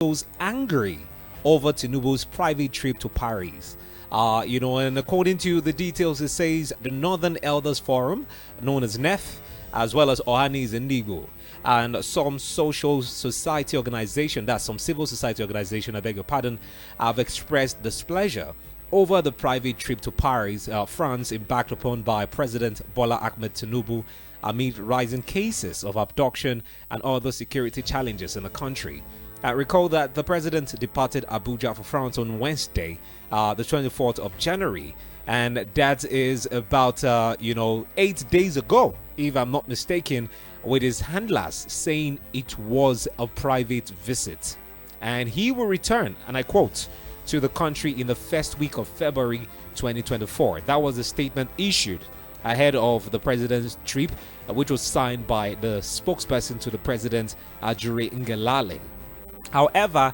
those angry over Tinubu's private trip to Paris. And according to the details, it says the Northern Elders Forum, known as NEF, as well as Ohani's Indigo, and some social society organization, that's some civil society organization, I beg your pardon, have expressed displeasure over the private trip to Paris, France, embarked upon by President Bola Ahmed Tinubu amid rising cases of abduction and other security challenges in the country. Recall that the president departed Abuja for France on Wednesday, the 24th of January, and that is about 8 days ago, if I'm not mistaken, with his handlers saying it was a private visit, and he will return, and I quote, to the country in the first week of February 2024. That was a statement issued ahead of the president's trip, which was signed by the spokesperson to the president, Ajuri Ngelale. However,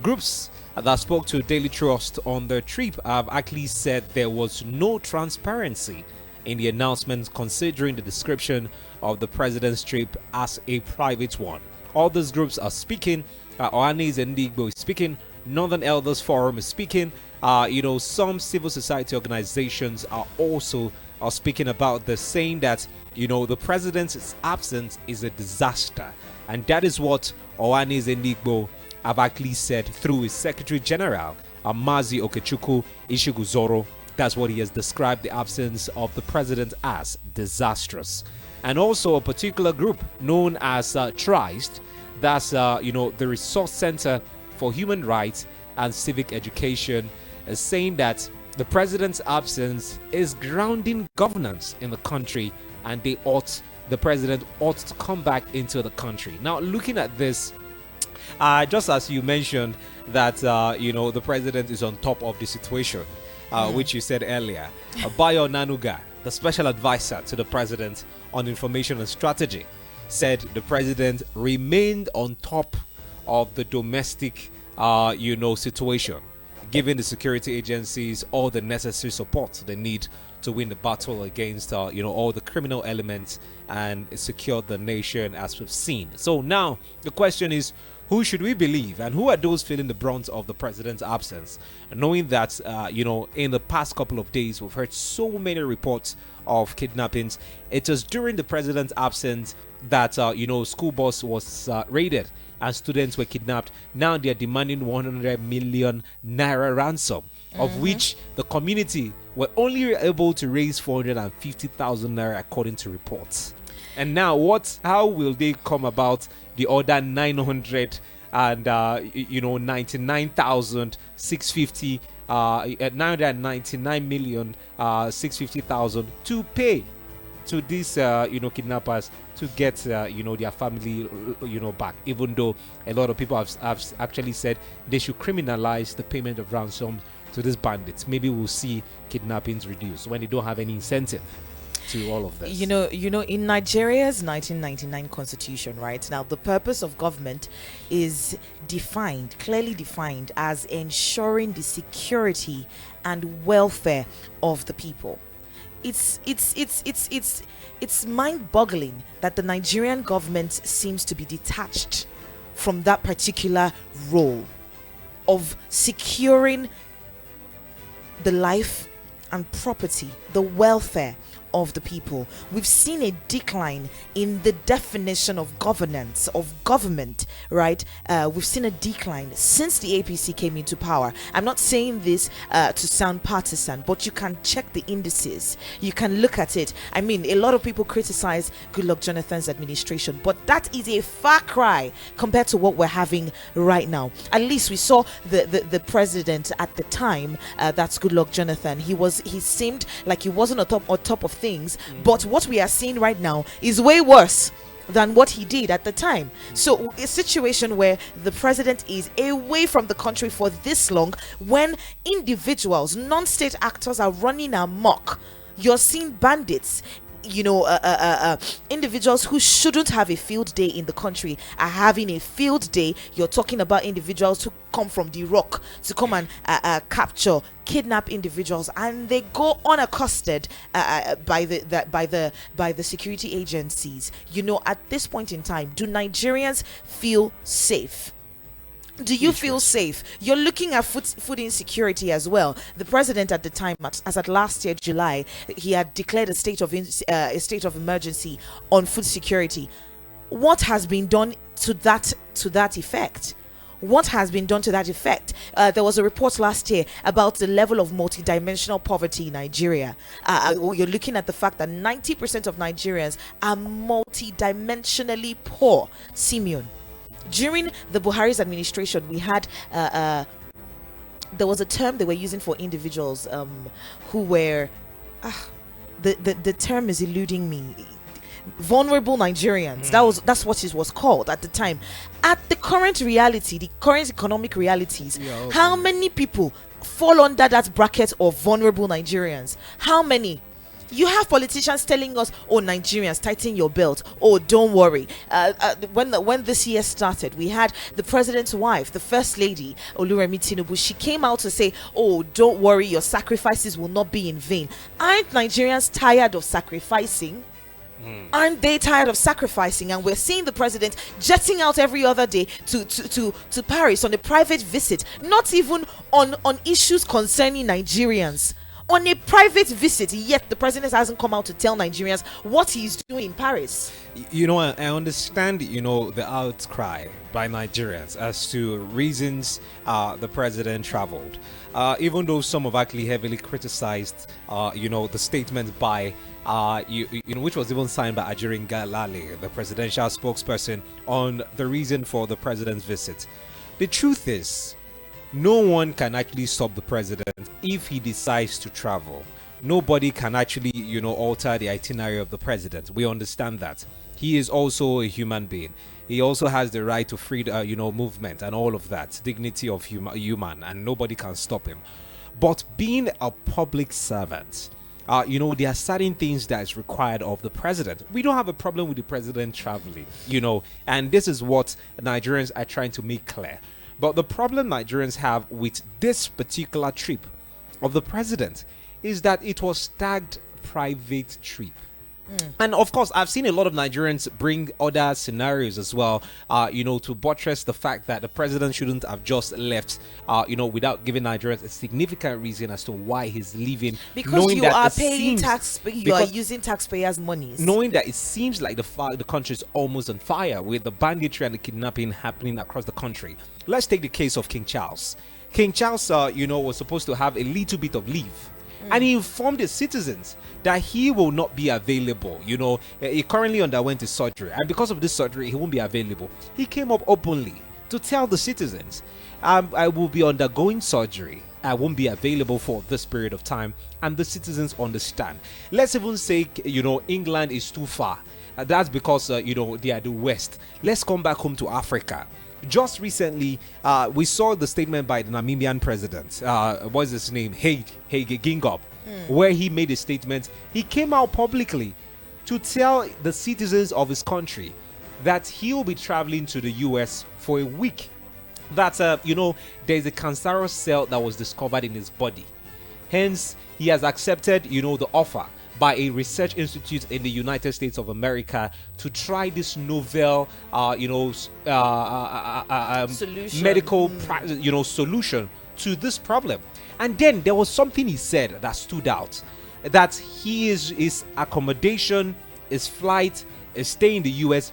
groups that spoke to Daily Trust on their trip have actually said there was no transparency in the announcement, considering the description of the president's trip as a private one. All these groups are speaking. Ohanes Ndigbo is speaking. Northern Elders Forum is speaking. Some civil society organizations are also speaking about this, saying that the president's absence is a disaster, and that is what Ohanes Ndigbo have actually said through his Secretary General, Amazi Okechukwu Ishiguzoro. That's what he has described the absence of the president as: disastrous. And also a particular group known as TRIST, that's the Resource Center for Human Rights and Civic Education, is saying that the president's absence is grounding governance in the country, and the president ought to come back into the country. Now, looking at this, just as you mentioned that the president is on top of the situation, which you said earlier, Bayo Nanuga, the special advisor to the president on information and strategy, said the president remained on top of the domestic situation, giving the security agencies all the necessary support they need to win the battle against all the criminal elements and secure the nation, as we've seen. So now the question is, who should we believe, and who are those feeling the brunt of the president's absence, knowing that in the past couple of days we've heard so many reports of kidnappings? It was during the president's absence that school bus was raided and students were kidnapped. Now they are demanding 100 million naira ransom, of which the community were only able to raise 450,000 naira according to reports. And now how will they come about the other 999,650 999,650,000 to pay to these kidnappers to get their family back, even though a lot of people have actually said they should criminalize the payment of ransom to these bandits. Maybe we'll see kidnappings reduced when they don't have any incentive to all of this. In Nigeria's 1999 constitution, right now, the purpose of government is clearly defined as ensuring the security and welfare of the people. It's mind-boggling that the Nigerian government seems to be detached from that particular role of securing the life and property, the welfare of the people. We've seen a decline in the definition of governance, of government, right? We've seen a decline since the APC came into power. I'm not saying this to sound partisan, but you can check the indices. You can look at it. I mean, a lot of people criticize Goodluck Jonathan's administration, but that is a far cry compared to what we're having right now. At least we saw the president at the time, that's Goodluck Jonathan. He seemed like he wasn't on top of things, but what we are seeing right now is way worse than what he did at the time. So a situation where the president is away from the country for this long, when individuals, non-state actors are running amok, you're seeing bandits, individuals who shouldn't have a field day in the country are having a field day. You're talking about individuals who come from the rock to come and capture, kidnap individuals, and they go unaccosted by the security agencies. At this point in time, do Nigerians feel safe? Do you feel safe? You're looking at food insecurity as well. The president at the time, as at last year July, he had declared a state of emergency on food security. What has been done to that effect? What has been done to that effect? There was a report last year about the level of multidimensional poverty in Nigeria. You're looking at the fact that 90% of Nigerians are multidimensionally poor. Simeon, during the Buhari's administration, we had there was a term they were using for individuals who were the term is eluding me. Vulnerable Nigerians. That's what it was called at the time. At the current reality, the current economic realities, how many people fall under that bracket of vulnerable Nigerians? How many? You have politicians telling us, "Oh, Nigerians, tighten your belt. Oh, don't worry." When this year started, we had the president's wife, the first lady, Oluremi Tinubu. She came out to say, "Oh, don't worry, your sacrifices will not be in vain." Aren't Nigerians tired of sacrificing? Aren't they tired of sacrificing? And we're seeing the president jetting out every other day to Paris on a private visit, not even on issues concerning Nigerians. On a private visit, yet the president hasn't come out to tell Nigerians what he's doing in Paris. I understand, the outcry by Nigerians as to reasons the president traveled. Even though some have actually heavily criticized, the statement by, which was even signed by Ajirin Galale, the presidential spokesperson, on the reason for the president's visit. The truth is, no one can actually stop the president if he decides to travel. Nobody can actually, alter the itinerary of the president. We understand that. He is also a human being. He also has the right to free, movement and all of that, dignity of human, and nobody can stop him. But being a public servant, there are certain things that is required of the president. We don't have a problem with the president traveling, and this is what Nigerians are trying to make clear. But the problem Nigerians have with this particular trip of the president is that it was tagged private trip. And of course, I've seen a lot of Nigerians bring other scenarios as well, to buttress the fact that the president shouldn't have just left, without giving Nigerians a significant reason as to why he's leaving. Because you are paying tax, you are using taxpayers' monies. Knowing that it seems like the country is almost on fire with the banditry and the kidnapping happening across the country. Let's take the case of King Charles. King Charles, was supposed to have a little bit of leave. And he informed his citizens that he will not be available. He currently underwent his surgery, and because of this surgery, he won't be available. He came up openly to tell the citizens, I will be undergoing surgery. I won't be available for this period of time, and the citizens understand. Let's even say, England is too far. That's because, they are the West. Let's come back home to Africa. Just recently, we saw the statement by the Namibian president, what's his name, Hage Geingob, where he made a statement. He came out publicly to tell the citizens of his country that he will be traveling to the US for a week. That, there's a cancerous cell that was discovered in his body. Hence, he has accepted, the offer by a research institute in the United States of America to try this novel, solution. medical, solution to this problem. And then there was something he said that stood out, that his accommodation, his flight, his stay in the US